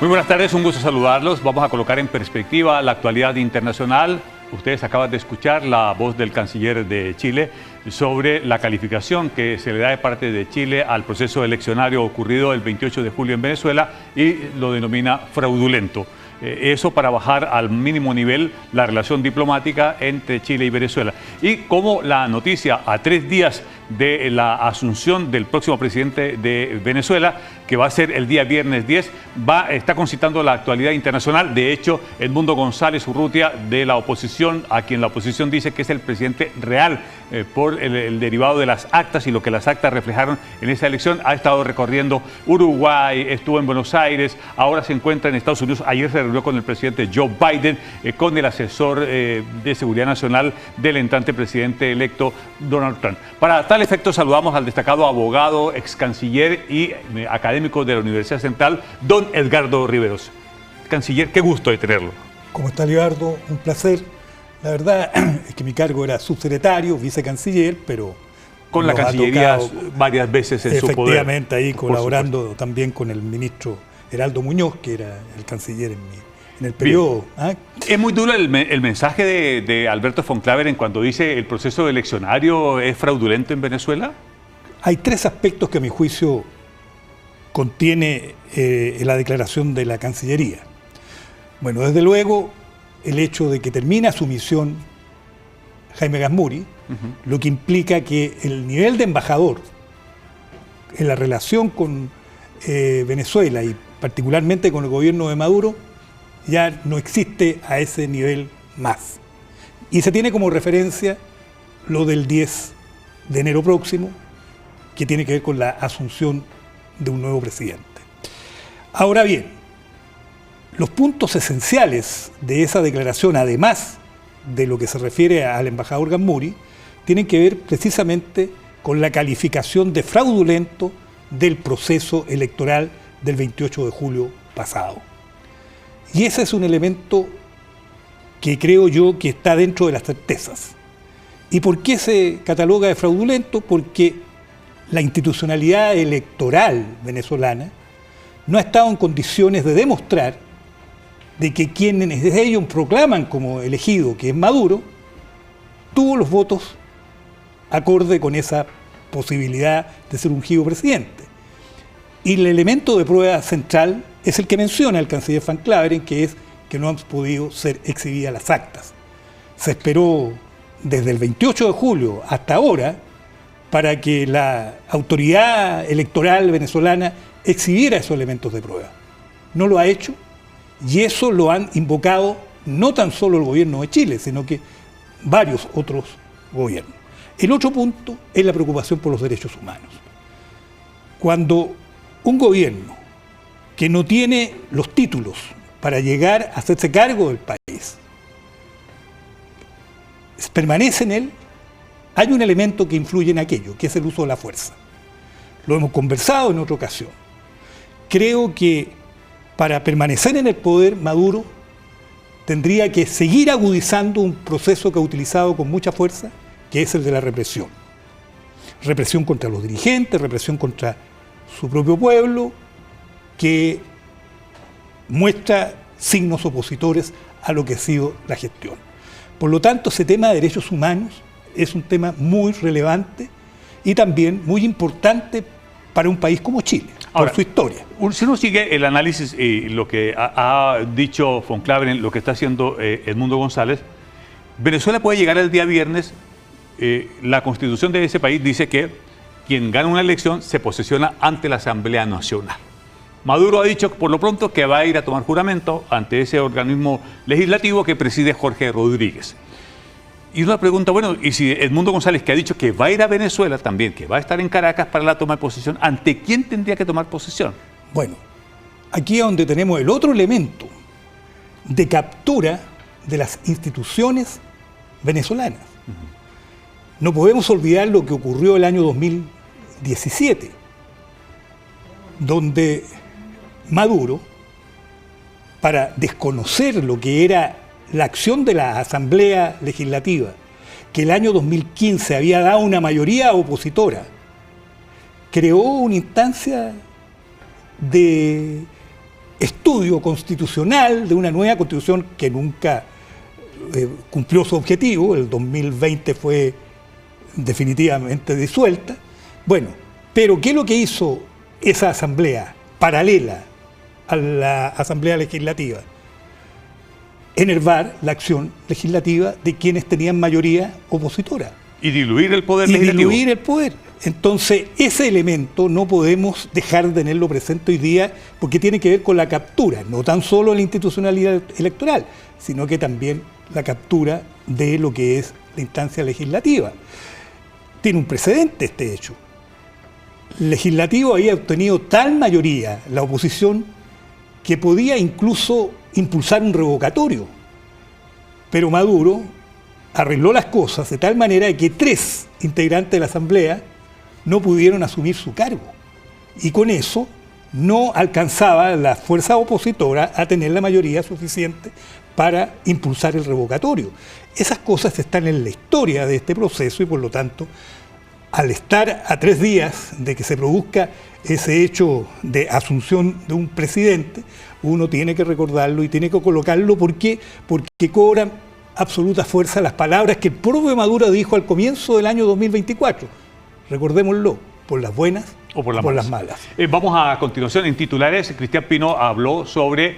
Muy buenas tardes, un gusto saludarlos. Vamos a colocar en perspectiva la actualidad internacional. Ustedes acaban de escuchar la voz del canciller de Chile sobre la calificación que se le da de parte de Chile al proceso eleccionario ocurrido el 28 de julio en Venezuela y lo denomina fraudulento. Eso para bajar al mínimo nivel la relación diplomática entre Chile y Venezuela. Y como la noticia a 3 días de la asunción del próximo presidente de Venezuela, que va a ser el día viernes 10, está concitando la actualidad internacional. De hecho, Edmundo González Urrutia, de la oposición, a quien la oposición dice que es el presidente real por el derivado de las actas y lo que las actas reflejaron en esa elección, ha estado recorriendo Uruguay, estuvo en Buenos Aires, ahora se encuentra en Estados Unidos. Ayer se reunió con el presidente Joe Biden, con el asesor de Seguridad Nacional del entrante presidente electo Donald Trump. Para tal efecto, saludamos al destacado abogado, ex canciller y académico de la Universidad Central, don Edgardo Riveros. Canciller, qué gusto de tenerlo. ¿Cómo está, Leonardo? Un placer. La verdad es que mi cargo era subsecretario, vicecanciller, pero con la Cancillería varias veces en su poder. Efectivamente, ahí colaborando también con el ministro Heraldo Muñoz, que era el canciller en el periodo. Es muy duro el mensaje de Alberto von Claveren cuando dice el proceso eleccionario es fraudulento en Venezuela. Hay 3 aspectos que a mi juicio contiene la declaración de la Cancillería. Bueno, desde luego, el hecho de que termina su misión Jaime Gazmuri, lo que implica que el nivel de embajador en la relación con Venezuela y particularmente con el gobierno de Maduro ya no existe a ese nivel más. Y se tiene como referencia lo del 10 de enero próximo, que tiene que ver con la asunción de un nuevo presidente. Ahora bien, los puntos esenciales de esa declaración, además de lo que se refiere al embajador Gazmuri, tienen que ver precisamente con la calificación de fraudulento del proceso electoral del 28 de julio pasado. Y ese es un elemento que creo yo que está dentro de las certezas. ¿Y por qué se cataloga de fraudulento? Porque la institucionalidad electoral venezolana no ha estado en condiciones de demostrar de que quienes ellos proclaman como elegido, que es Maduro, tuvo los votos acorde con esa posibilidad de ser ungido presidente. Y el elemento de prueba central es el que menciona el canciller von Claveren, que es que no han podido ser exhibidas las actas. Se esperó desde el 28 de julio hasta ahora para que la autoridad electoral venezolana exhibiera esos elementos de prueba. No lo ha hecho, y eso lo han invocado no tan solo el gobierno de Chile, sino que varios otros gobiernos. El otro punto es la preocupación por los derechos humanos. Cuando un gobierno que no tiene los títulos para llegar a hacerse cargo del país permanece en él, hay un elemento que influye en aquello, que es el uso de la fuerza. Lo hemos conversado en otra ocasión. Creo que para permanecer en el poder, Maduro tendría que seguir agudizando un proceso que ha utilizado con mucha fuerza, que es el de la represión. Represión contra los dirigentes, represión contra su propio pueblo, que muestra signos opositores a lo que ha sido la gestión. Por lo tanto, ese tema de derechos humanos es un tema muy relevante y también muy importante para un país como Chile, por su historia. Si uno sigue el análisis y lo que ha dicho von Claveren, lo que está haciendo Edmundo González, Venezuela puede llegar el día viernes. La constitución de ese país dice que quien gana una elección se posesiona ante la Asamblea Nacional. Maduro ha dicho por lo pronto que va a ir a tomar juramento ante ese organismo legislativo que preside Jorge Rodríguez. Y una pregunta, bueno, y si Edmundo González, que ha dicho que va a ir a Venezuela también, que va a estar en Caracas para la toma de posesión, ¿ante quién tendría que tomar posesión? Bueno, aquí es donde tenemos el otro elemento de captura de las instituciones venezolanas. No podemos olvidar lo que ocurrió el año 2017, donde Maduro, para desconocer lo que era la acción de la Asamblea Legislativa, que el año 2015 había dado una mayoría opositora, creó una instancia de estudio constitucional de una nueva constitución que nunca cumplió su objetivo. El 2020 fue definitivamente disuelta. Bueno, pero ¿qué es lo que hizo esa asamblea paralela a la asamblea legislativa? Enervar la acción legislativa de quienes tenían mayoría opositora. Y diluir el poder legislativo. Y diluir el poder. Entonces, ese elemento no podemos dejar de tenerlo presente hoy día, porque tiene que ver con la captura, no tan solo la institucionalidad electoral, sino que también la captura de lo que es la instancia legislativa. Tiene un precedente este hecho. El legislativo había obtenido tal mayoría, la oposición, que podía incluso impulsar un revocatorio. Pero Maduro arregló las cosas de tal manera que 3 integrantes de la Asamblea no pudieron asumir su cargo. Y con eso no alcanzaba la fuerza opositora a tener la mayoría suficiente para impulsar el revocatorio. Esas cosas están en la historia de este proceso y por lo tanto, al estar a 3 días de que se produzca ese hecho de asunción de un presidente, uno tiene que recordarlo y tiene que colocarlo. ¿Por qué? Porque cobran absoluta fuerza las palabras que el propio Maduro dijo al comienzo del año 2024. Recordémoslo, por las buenas o por las malas. Vamos a continuación en titulares. Cristian Pino habló sobre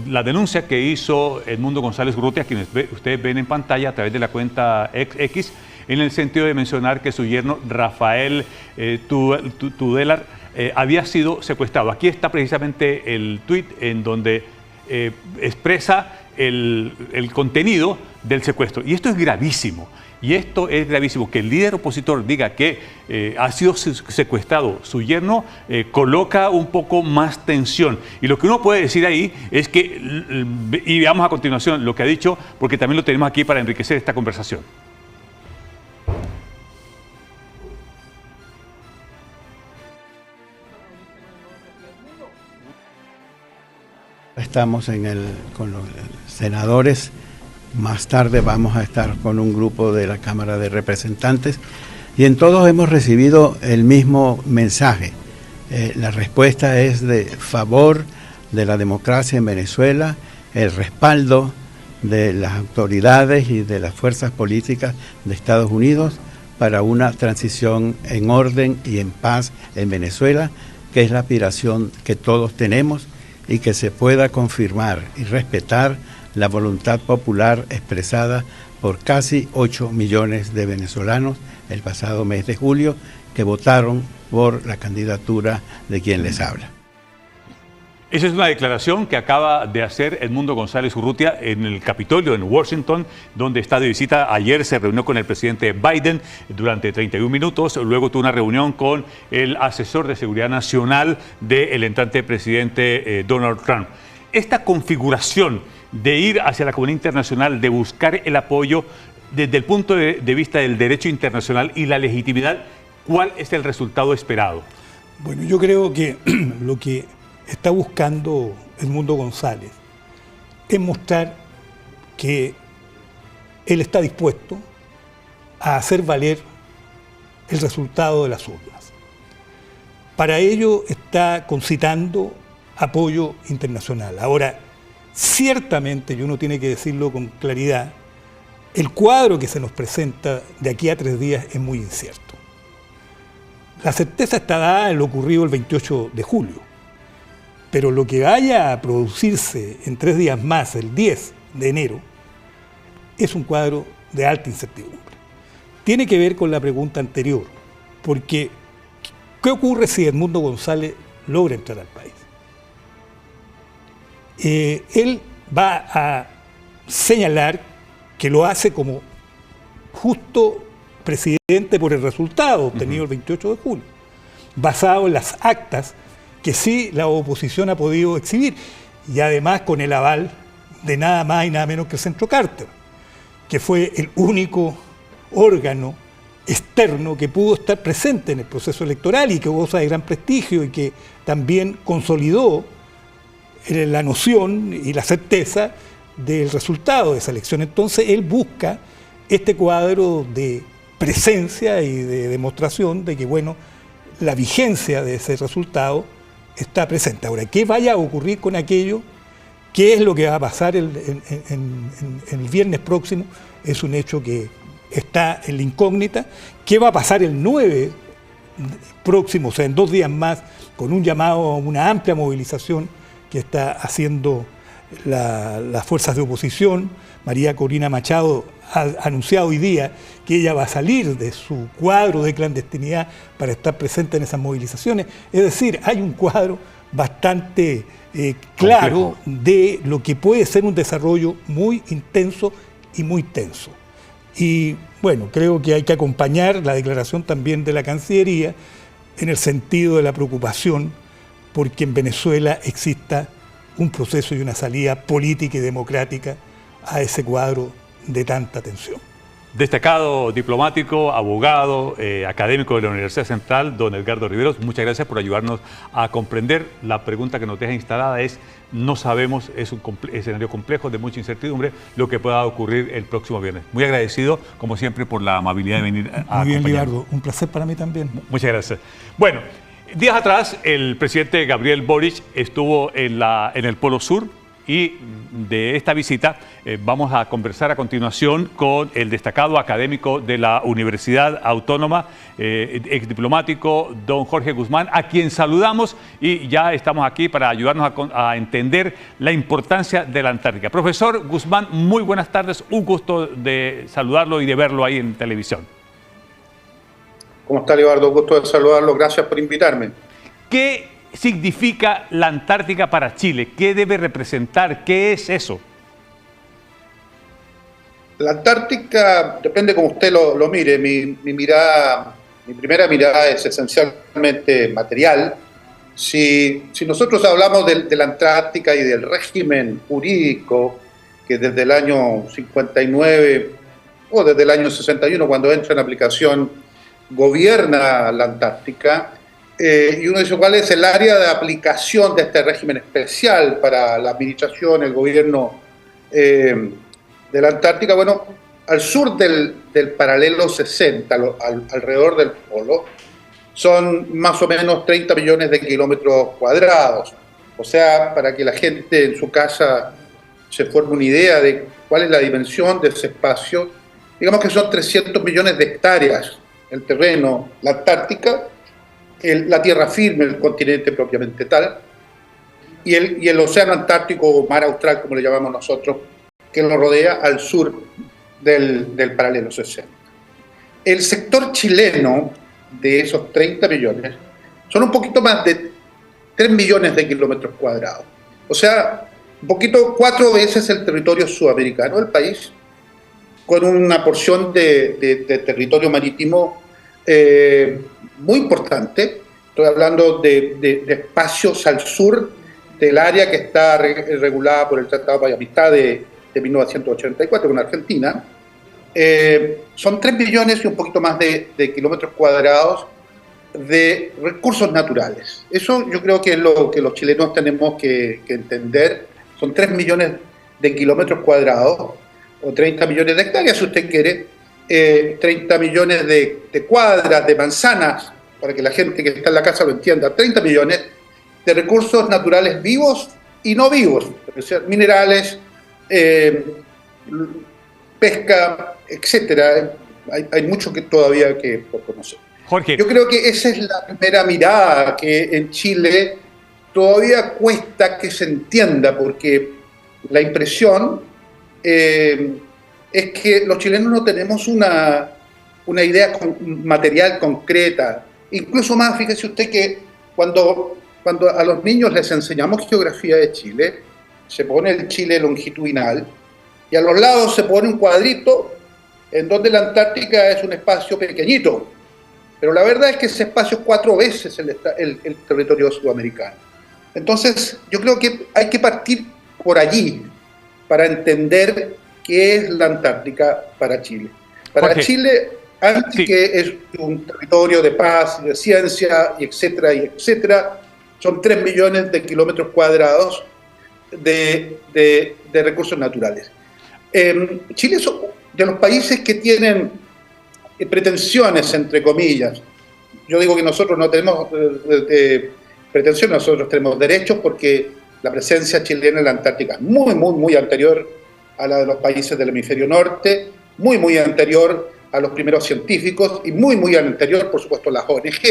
la denuncia que hizo Edmundo González Urrutia, quien ustedes ven en pantalla a través de la cuenta X, en el sentido de mencionar que su yerno Rafael Tudelar había sido secuestrado. Aquí está precisamente el tuit en donde expresa el contenido del secuestro. Y esto es gravísimo. Y esto es gravísimo. Que el líder opositor diga que ha sido secuestrado su yerno, coloca un poco más tensión. Y lo que uno puede decir ahí es que, y veamos a continuación lo que ha dicho, porque también lo tenemos aquí para enriquecer esta conversación. Estamos con los senadores. Más tarde vamos a estar con un grupo de la Cámara de Representantes y en todos hemos recibido el mismo mensaje. La respuesta es de favor de la democracia en Venezuela, el respaldo de las autoridades y de las fuerzas políticas de Estados Unidos para una transición en orden y en paz en Venezuela, que es la aspiración que todos tenemos, y que se pueda confirmar y respetar la voluntad popular expresada por casi 8 millones de venezolanos el pasado mes de julio, que votaron por la candidatura de quien les habla. Esa es una declaración que acaba de hacer Edmundo González Urrutia en el Capitolio en Washington, donde está de visita. Ayer se reunió con el presidente Biden durante 31 minutos, luego tuvo una reunión con el asesor de seguridad nacional del entrante presidente Donald Trump. Esta configuración de ir hacia la comunidad internacional, de buscar el apoyo desde el punto de vista del derecho internacional y la legitimidad, ¿cuál es el resultado esperado? Bueno, yo creo que lo que está buscando Edmundo González es mostrar que él está dispuesto a hacer valer el resultado de las urnas. Para ello está concitando apoyo internacional. Ahora, ciertamente, y uno tiene que decirlo con claridad, el cuadro que se nos presenta de aquí a 3 días es muy incierto. La certeza está dada en lo ocurrido el 28 de julio. Pero lo que vaya a producirse en 3 días más, el 10 de enero, es un cuadro de alta incertidumbre. Tiene que ver con la pregunta anterior, porque ¿qué ocurre si Edmundo González logra entrar al país? Él va a señalar que lo hace como justo presidente por el resultado obtenido el 28 de julio, basado en las actas que sí la oposición ha podido exhibir, y además con el aval de nada más y nada menos que el Centro Carter, que fue el único órgano externo que pudo estar presente en el proceso electoral y que goza de gran prestigio y que también consolidó la noción y la certeza del resultado de esa elección. Entonces él busca este cuadro de presencia y de demostración de que, bueno, la vigencia de ese resultado está presente. Ahora, ¿qué vaya a ocurrir con aquello? ¿Qué es lo que va a pasar el viernes próximo? Es un hecho que está en la incógnita. ¿Qué va a pasar el 9 próximo, o sea, en 2 días más, con un llamado a una amplia movilización que está haciendo las fuerzas de oposición? María Corina Machado ha anunciado hoy día que ella va a salir de su cuadro de clandestinidad para estar presente en esas movilizaciones. Es decir, hay un cuadro bastante claro de lo que puede ser un desarrollo muy intenso y muy tenso. Y bueno, creo que hay que acompañar la declaración también de la Cancillería en el sentido de la preocupación porque en Venezuela exista un proceso y una salida política y democrática a ese cuadro de tanta tensión. Destacado diplomático, abogado, académico de la Universidad Central, don Edgardo Riveros, muchas gracias por ayudarnos a comprender. La pregunta que nos deja instalada es, no sabemos, es un escenario complejo de mucha incertidumbre, lo que pueda ocurrir el próximo viernes. Muy agradecido, como siempre, por la amabilidad de venir a acompañarnos. Muy bien, Libardo, un placer para mí también. Muchas gracias. Bueno, días atrás el presidente Gabriel Boric estuvo en el Polo Sur, y de esta visita vamos a conversar a continuación con el destacado académico de la Universidad Autónoma, exdiplomático, don Jorge Guzmán, a quien saludamos y ya estamos aquí para ayudarnos a entender la importancia de la Antártica. Profesor Guzmán, muy buenas tardes, un gusto de saludarlo y de verlo ahí en televisión. ¿Cómo está, Libardo? Gusto de saludarlo, gracias por invitarme. ¿Qué significa la Antártica para Chile? ¿Qué debe representar? ¿Qué es eso? La Antártica, depende como usted lo mire. Mi primera mirada es esencialmente material. Si nosotros hablamos de la Antártica y del régimen jurídico que desde el año 59 o desde el año 61, cuando entra en aplicación, gobierna la Antártica, y uno dice, ¿cuál es el área de aplicación de este régimen especial para la administración, el gobierno de la Antártica? Bueno, al sur del paralelo 60, alrededor del polo, son más o menos 30 millones de kilómetros cuadrados. O sea, para que la gente en su casa se forme una idea de cuál es la dimensión de ese espacio, digamos que son 300 millones de hectáreas el terreno, la Antártica, la tierra firme, el continente propiamente tal, y el océano Antártico o mar austral, como le llamamos nosotros, que lo rodea al sur del paralelo 60. El sector chileno de esos 30 millones son un poquito más de 3 millones de kilómetros cuadrados. O sea, un poquito, 4 veces el territorio sudamericano del país, con una porción de territorio marítimo muy importante. Estoy hablando de espacios al sur del área que está regulada por el Tratado de Amistad de 1984 con Argentina. Son 3 millones y un poquito más de kilómetros cuadrados de recursos naturales. Eso yo creo que es lo que los chilenos tenemos que entender. Son 3 millones de kilómetros cuadrados, o 30 millones de hectáreas, si usted quiere, 30 millones de cuadras, de manzanas, para que la gente que está en la casa lo entienda, 30 millones de recursos naturales vivos y no vivos, es decir, minerales, pesca, etcétera. Hay mucho que todavía que por conocer. Jorge. Yo creo que esa es la primera mirada que en Chile todavía cuesta que se entienda, porque la impresión es que los chilenos no tenemos una idea material concreta. Incluso más, fíjese usted que cuando a los niños les enseñamos geografía de Chile, se pone el Chile longitudinal y a los lados se pone un cuadrito en donde la Antártica es un espacio pequeñito. Pero la verdad es que ese espacio es 4 veces el territorio sudamericano. Entonces, yo creo que hay que partir por allí para entender qué es la Antártica para Chile. Para Jorge. Chile, antes Sí. que es un territorio de paz, de ciencia, y etcétera, son 3 millones de kilómetros cuadrados de recursos naturales. Chile es de los países que tienen pretensiones, entre comillas. Yo digo que nosotros no tenemos pretensiones, nosotros tenemos derechos porque la presencia chilena en la Antártica es muy anterior a la de los países del hemisferio norte, muy anterior a los primeros científicos y muy anterior, por supuesto, a las ONG.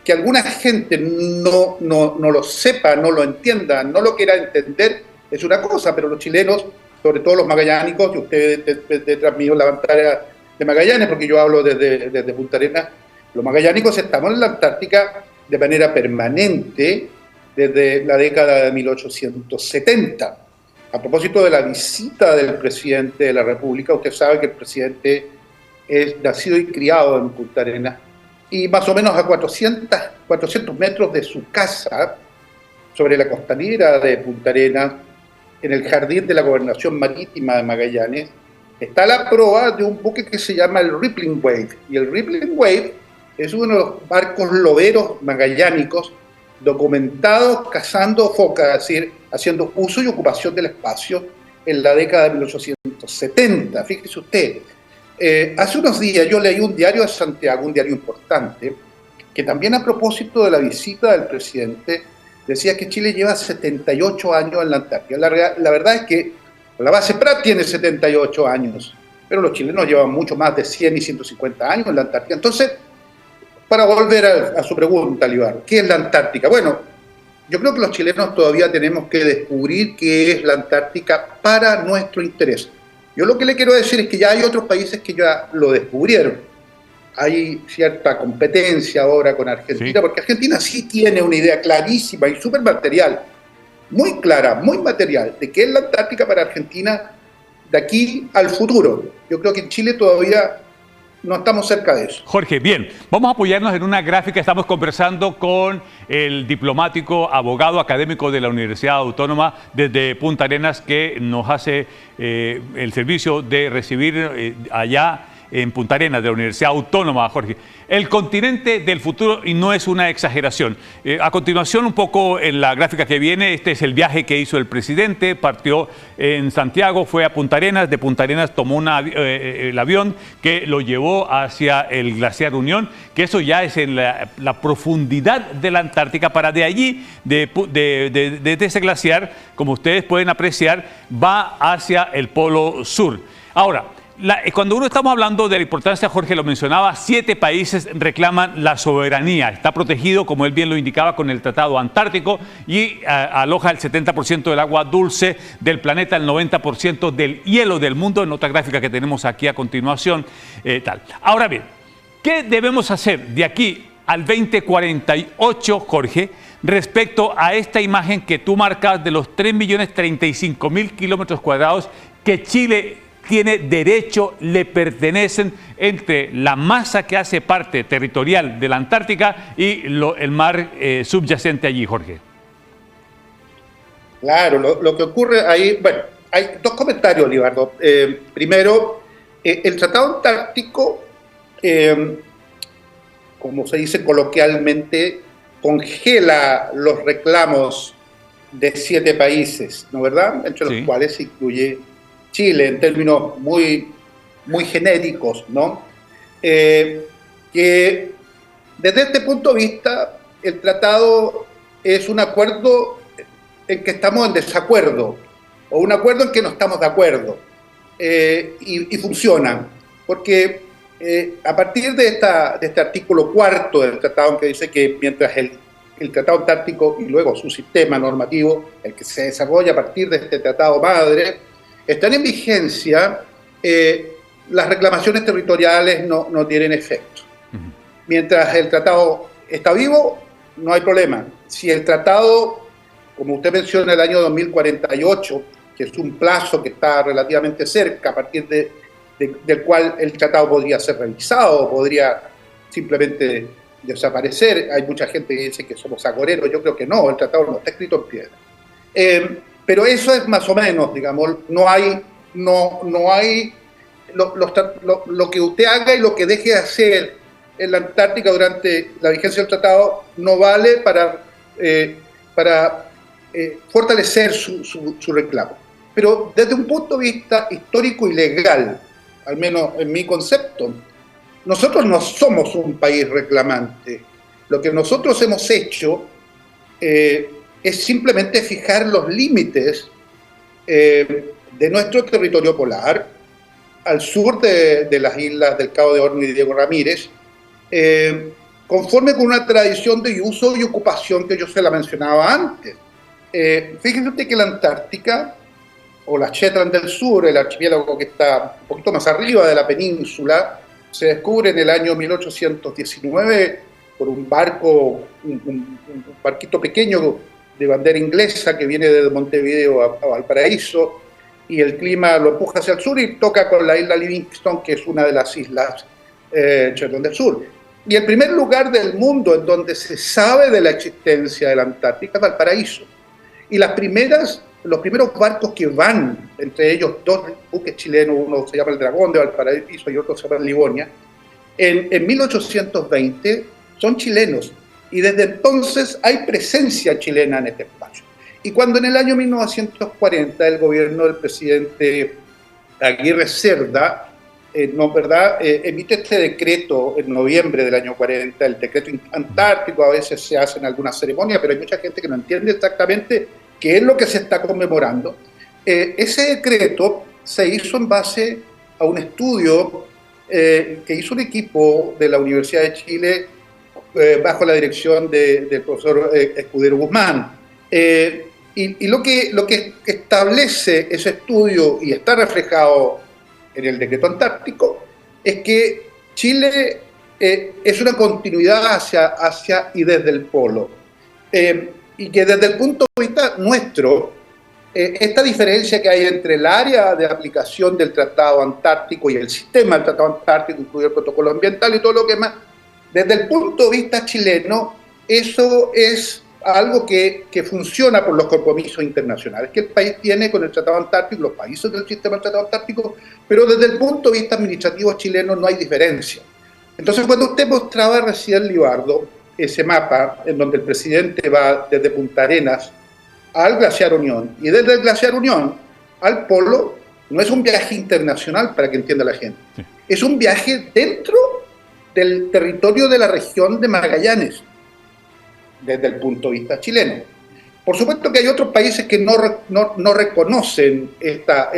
Que alguna gente no lo sepa, no lo entienda, no lo quiera entender, es una cosa, pero los chilenos, sobre todo los magallánicos, y ustedes detrás mío la pantalla de Magallanes, porque yo hablo desde Punta Arenas, los magallánicos estamos en la Antártica de manera permanente desde la década de 1870. A propósito de la visita del presidente de la República, usted sabe que el presidente es nacido y criado en Punta Arenas, y más o menos a 400 metros de su casa, sobre la costanera de Punta Arenas, en el jardín de la Gobernación Marítima de Magallanes, está la proa de un buque que se llama el Rippling Wave. Y el Rippling Wave es uno de los barcos loberos magallánicos documentados cazando focas, es decir, haciendo uso y ocupación del espacio en la década de 1870. Fíjese usted. Hace unos días yo leí un diario de Santiago, un diario importante, que también a propósito de la visita del presidente decía que Chile lleva 78 años en la Antártida. La verdad es que la base Prat tiene 78 años, pero los chilenos llevan mucho más de 100 y 150 años en la Antártida. Entonces, para volver a su pregunta, Libar, ¿qué es la Antártica? Bueno, yo creo que los chilenos todavía tenemos que descubrir qué es la Antártica para nuestro interés. Yo lo que le quiero decir es que ya hay otros países que ya lo descubrieron. Hay cierta competencia ahora con Argentina, sí, porque Argentina sí tiene una idea clarísima y súper material, muy clara, muy material, de qué es la Antártica para Argentina de aquí al futuro. Yo creo que en Chile todavía no estamos cerca de eso. Jorge, bien, vamos a apoyarnos en una gráfica. Estamos conversando con el diplomático, abogado académico de la Universidad Autónoma desde Punta Arenas, que nos hace el servicio de recibir allá en Punta Arenas, de la Universidad Autónoma, Jorge. El continente del futuro, y no es una exageración. A continuación, un poco en la gráfica que viene, este es el viaje que hizo el presidente, partió en Santiago, fue a Punta Arenas, de Punta Arenas tomó el avión que lo llevó hacia el glaciar Unión, que eso ya es en la profundidad de la Antártica. Para de allí, de ese glaciar, como ustedes pueden apreciar, va hacia el Polo Sur. Ahora, cuando uno estamos hablando de la importancia, Jorge lo mencionaba, 7 países reclaman la soberanía. Está protegido, como él bien lo indicaba, con el Tratado Antártico y aloja el 70% del agua dulce del planeta, el 90% del hielo del mundo, en otra gráfica que tenemos aquí a continuación. Ahora bien, ¿qué debemos hacer de aquí al 2048, Jorge, respecto a esta imagen que tú marcas de los 3.035.000 kilómetros cuadrados que Chile tiene derecho, le pertenecen, entre la masa que hace parte territorial de la Antártica y el mar subyacente allí, Jorge? Claro, lo que ocurre ahí, bueno, hay dos comentarios, Libardo. Primero, el Tratado Antártico, como se dice coloquialmente, congela los reclamos de 7 países, ¿no verdad? Entre los cuales se incluye Chile, en términos muy genéricos, ¿no? Que desde este punto de vista, el tratado es un acuerdo en que estamos en desacuerdo, o un acuerdo en que no estamos de acuerdo, y funciona, porque a partir de este artículo 4 del tratado, que dice que mientras el Tratado Antártico y luego su sistema normativo, el que se desarrolla a partir de este tratado madre, están en vigencia, las reclamaciones territoriales no tienen efecto. Mientras el tratado está vivo, no hay problema. Si el tratado, como usted menciona, el año 2048, que es un plazo que está relativamente cerca, a partir del cual el tratado podría ser revisado, podría simplemente desaparecer. Hay mucha gente que dice que somos agoreros, yo creo que no, el tratado no está escrito en piedra. Pero eso es más o menos, digamos, no hay lo que usted haga y lo que deje de hacer en la Antártica durante la vigencia del tratado no vale para fortalecer su reclamo. Pero desde un punto de vista histórico y legal, al menos en mi concepto, nosotros no somos un país reclamante. Lo que nosotros hemos hecho es simplemente fijar los límites de nuestro territorio polar al sur de las islas del Cabo de Hornos y Diego Ramírez, conforme con una tradición de uso y ocupación que yo se la mencionaba antes. Fíjense usted que la Antártica, o las Shetland del Sur, el archipiélago que está un poquito más arriba de la península, se descubre en el año 1819 por un barco, un barquito pequeño de bandera inglesa que viene desde Montevideo a Valparaíso, y el clima lo empuja hacia el sur y toca con la isla Livingston, que es una de las islas Shetland del Sur. Y el primer lugar del mundo en donde se sabe de la existencia de la Antártica es Valparaíso. Y los primeros barcos que van, entre ellos dos buques chilenos, uno se llama el Dragón de Valparaíso y otro se llama el Livonia, en 1820 son chilenos. Y desde entonces hay presencia chilena en este espacio. Y cuando en el año 1940 el gobierno del presidente Aguirre Cerda emite este decreto en noviembre del año 40, el decreto antártico, a veces se hace en alguna ceremonia, pero hay mucha gente que no entiende exactamente qué es lo que se está conmemorando. Ese decreto se hizo en base a un estudio que hizo un equipo de la Universidad de Chile bajo la dirección del profesor Escudero Guzmán. Y lo que establece ese estudio, y está reflejado en el decreto antártico, es que Chile es una continuidad hacia y desde el polo. Y que desde el punto de vista nuestro, esta diferencia que hay entre el área de aplicación del Tratado Antártico y el sistema del Tratado Antártico, incluido el protocolo ambiental y todo lo que más, desde el punto de vista chileno, eso es algo que funciona por los compromisos internacionales que el país tiene con el Tratado Antártico, los países del sistema del Tratado Antártico, pero desde el punto de vista administrativo chileno no hay diferencia. Entonces, cuando usted mostraba recién, Libardo, ese mapa en donde el presidente va desde Punta Arenas al Glaciar Unión, y desde el Glaciar Unión al polo, no es un viaje internacional, para que entienda la gente, sí. Es un viaje dentro del territorio de la región de Magallanes, desde el punto de vista chileno. Por supuesto que hay otros países que no reconocen esta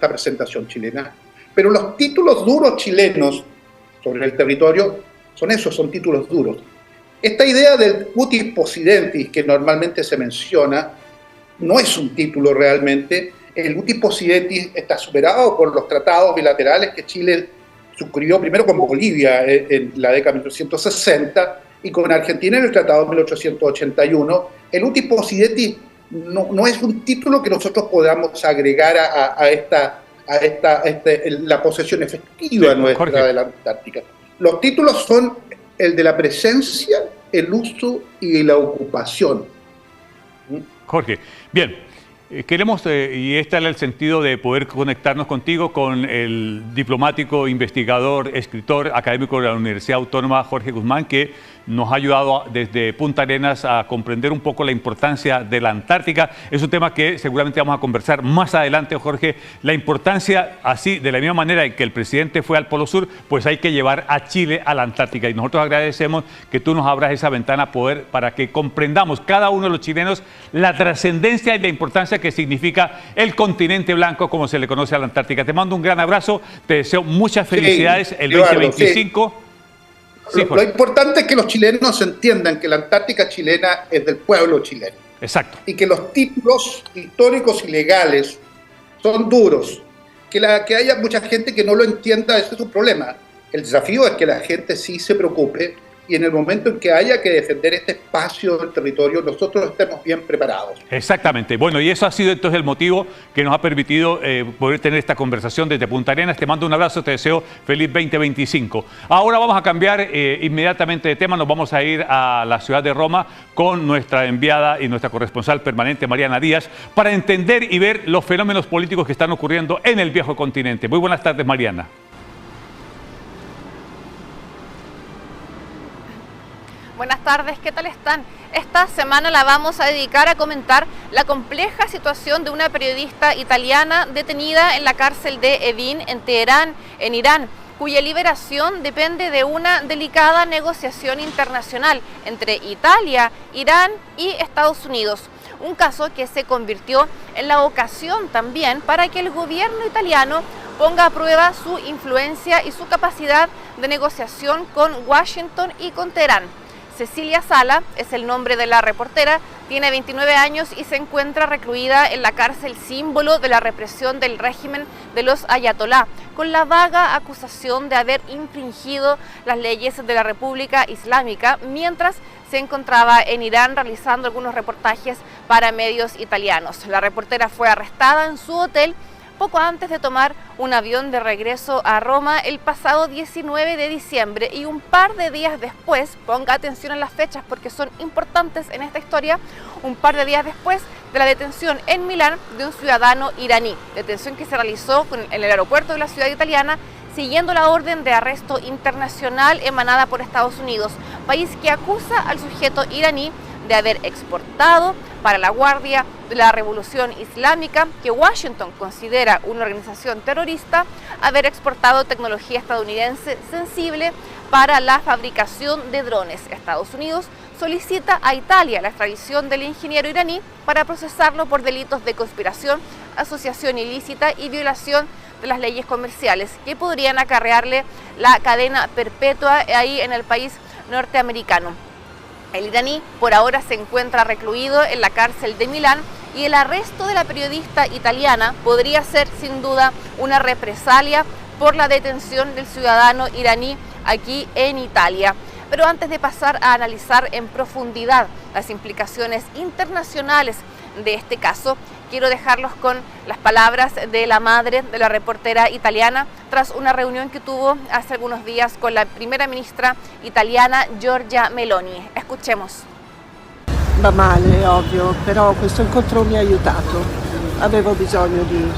presentación chilena, pero los títulos duros chilenos sobre el territorio son títulos duros. Esta idea del utis possidetis que normalmente se menciona no es un título realmente. El utis possidetis está superado por los tratados bilaterales que Chile suscribió primero con Bolivia en la década de 1960 y con Argentina en el tratado de 1881. El utis possidetis no es un título que nosotros podamos agregar a la posesión efectiva nuestra, Jorge, de la Antártica. Los títulos son el de la presencia, el uso y la ocupación. Jorge, bien, queremos, y este era el sentido de poder conectarnos contigo, con el diplomático, investigador, escritor, académico de la Universidad Autónoma, Jorge Guzmán, que nos ha ayudado desde Punta Arenas a comprender un poco la importancia de la Antártica. Es un tema que seguramente vamos a conversar más adelante, Jorge. La importancia, así, de la misma manera en que el presidente fue al Polo Sur, pues hay que llevar a Chile a la Antártica. Y nosotros agradecemos que tú nos abras esa ventana para que comprendamos cada uno de los chilenos la trascendencia y la importancia que significa el continente blanco, como se le conoce a la Antártica. Te mando un gran abrazo, te deseo muchas felicidades, sí, el 2025. Sí. Sí, lo importante es que los chilenos entiendan que la Antártica chilena es del pueblo chileno. Exacto. Y que los títulos históricos y legales son duros. Que haya mucha gente que no lo entienda, ese es un problema. El desafío es que la gente sí se preocupe y en el momento en que haya que defender este espacio del territorio, nosotros estemos bien preparados. Exactamente. Bueno, y eso ha sido entonces el motivo que nos ha permitido poder tener esta conversación desde Punta Arenas. Te mando un abrazo, te deseo feliz 2025. Ahora vamos a cambiar inmediatamente de tema. Nos vamos a ir a la ciudad de Roma con nuestra enviada y nuestra corresponsal permanente, Mariana Díaz, para entender y ver los fenómenos políticos que están ocurriendo en el viejo continente. Muy buenas tardes, Mariana. Buenas tardes, ¿qué tal están? Esta semana la vamos a dedicar a comentar la compleja situación de una periodista italiana detenida en la cárcel de Evin, en Teherán, en Irán. cuya liberación depende de una delicada negociación internacional entre Italia, Irán y Estados Unidos. Un caso que se convirtió en la ocasión también para que el gobierno italiano ponga a prueba su influencia y su capacidad de negociación con Washington y con Teherán. Cecilia Sala es el nombre de la reportera, tiene 29 años y se encuentra recluida en la cárcel símbolo de la represión del régimen de los ayatolá, con la vaga acusación de haber infringido las leyes de la República Islámica mientras se encontraba en Irán realizando algunos reportajes para medios italianos. La reportera fue arrestada en su hotel poco antes de tomar un avión de regreso a Roma el pasado 19 de diciembre y un par de días después, ponga atención a las fechas porque son importantes en esta historia, un par de días después de la detención en Milán de un ciudadano iraní, detención que se realizó en el aeropuerto de la ciudad italiana siguiendo la orden de arresto internacional emanada por Estados Unidos, país que acusa al sujeto iraní de haber exportado para la Guardia de la Revolución Islámica, que Washington considera una organización terrorista, haber exportado tecnología estadounidense sensible para la fabricación de drones. Estados Unidos solicita a Italia la extradición del ingeniero iraní para procesarlo por delitos de conspiración, asociación ilícita y violación de las leyes comerciales, que podrían acarrearle la cadena perpetua ahí en el país norteamericano. El iraní por ahora se encuentra recluido en la cárcel de Milán y el arresto de la periodista italiana podría ser sin duda una represalia por la detención del ciudadano iraní aquí en Italia. Pero antes de pasar a analizar en profundidad las implicaciones internacionales de este caso, quiero dejarlos con las palabras de la madre de la reportera italiana tras una reunión que tuvo hace algunos días con la primera ministra italiana Giorgia Meloni. Escuchemos. Va male, ovvio, però questo incontro mi ha aiutato. Avevo bisogno di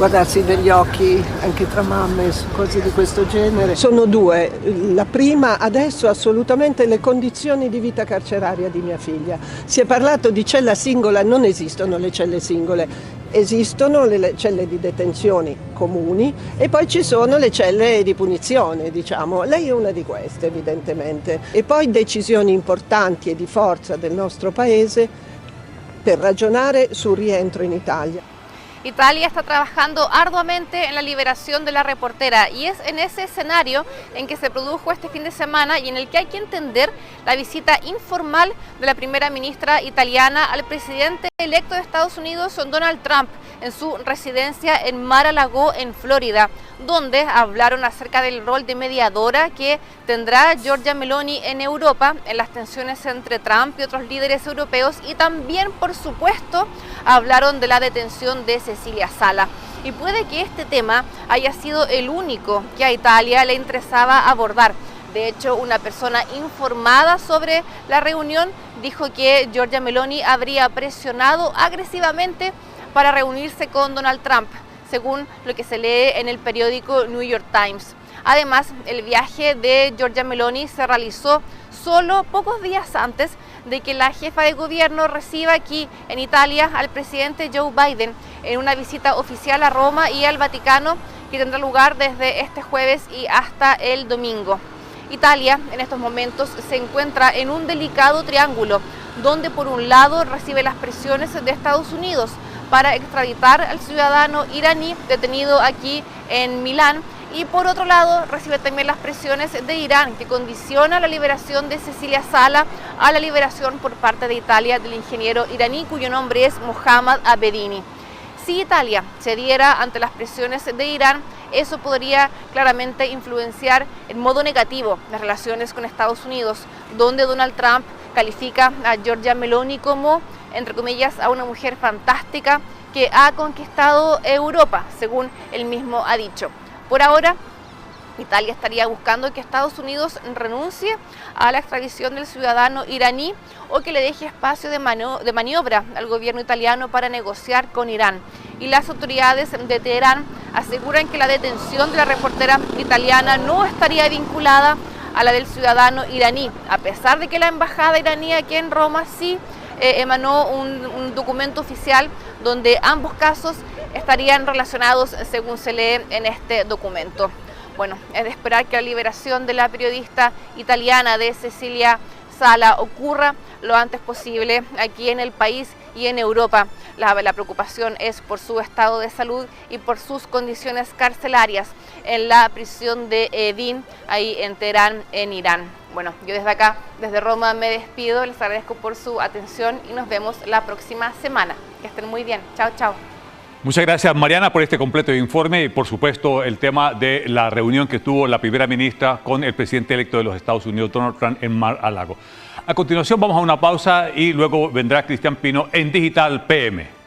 guardarsi negli occhi anche tra mamme su cose di questo genere. Sono due. La prima, adesso assolutamente le condizioni di vita carceraria di mia figlia. Si è parlato di cella singola, non esistono le celle singole, esistono le celle di detenzione comuni e poi ci sono le celle di punizione, diciamo. Lei è una di queste, evidentemente. E poi decisioni importanti e di forza del nostro paese per ragionare sul rientro in Italia. Italia está trabajando arduamente en la liberación de la reportera y es en ese escenario en que se produjo este fin de semana y en el que hay que entender la visita informal de la primera ministra italiana al presidente electo de Estados Unidos, Donald Trump, en su residencia en Mar-a-Lago, en Florida, donde hablaron acerca del rol de mediadora que tendrá Giorgia Meloni en Europa en las tensiones entre Trump y otros líderes europeos y también, por supuesto, hablaron de la detención de Cecilia Sala. Y puede que este tema haya sido el único que a Italia le interesaba abordar. De hecho, una persona informada sobre la reunión dijo que Giorgia Meloni habría presionado agresivamente para reunirse con Donald Trump, según lo que se lee en el periódico New York Times. Además, el viaje de Giorgia Meloni se realizó solo pocos días antes de que la jefa de gobierno reciba aquí en Italia al presidente Joe Biden en una visita oficial a Roma y al Vaticano que tendrá lugar desde este jueves y hasta el domingo. Italia en estos momentos se encuentra en un delicado triángulo donde por un lado recibe las presiones de Estados Unidos para extraditar al ciudadano iraní detenido aquí en Milán y por otro lado recibe también las presiones de Irán que condiciona la liberación de Cecilia Sala a la liberación por parte de Italia del ingeniero iraní cuyo nombre es Mohammad Abedini. Si Italia cediera ante las presiones de Irán, eso podría claramente influenciar en modo negativo las relaciones con Estados Unidos, donde Donald Trump califica a Giorgia Meloni como, entre comillas, a una mujer fantástica que ha conquistado Europa, según él mismo ha dicho. Por ahora, Italia estaría buscando que Estados Unidos renuncie a la extradición del ciudadano iraní o que le deje espacio de maniobra al gobierno italiano para negociar con Irán. Y las autoridades de Teherán aseguran que la detención de la reportera italiana no estaría vinculada a la del ciudadano iraní, a pesar de que la embajada iraní aquí en Roma sí emanó un documento oficial donde ambos casos estarían relacionados según se lee en este documento. Bueno, es de esperar que la liberación de la periodista italiana de Cecilia Sala ocurra lo antes posible aquí en el país y en Europa. La preocupación es por su estado de salud y por sus condiciones carcelarias en la prisión de Evin, ahí en Teherán, en Irán. Bueno, yo desde acá, desde Roma, me despido, les agradezco por su atención y nos vemos la próxima semana. Que estén muy bien. Chao, chao. Muchas gracias, Mariana, por este completo informe y, por supuesto, el tema de la reunión que tuvo la primera ministra con el presidente electo de los Estados Unidos, Donald Trump, en Mar-a-Lago. A continuación vamos a una pausa y luego vendrá Cristian Pino en Digital PM.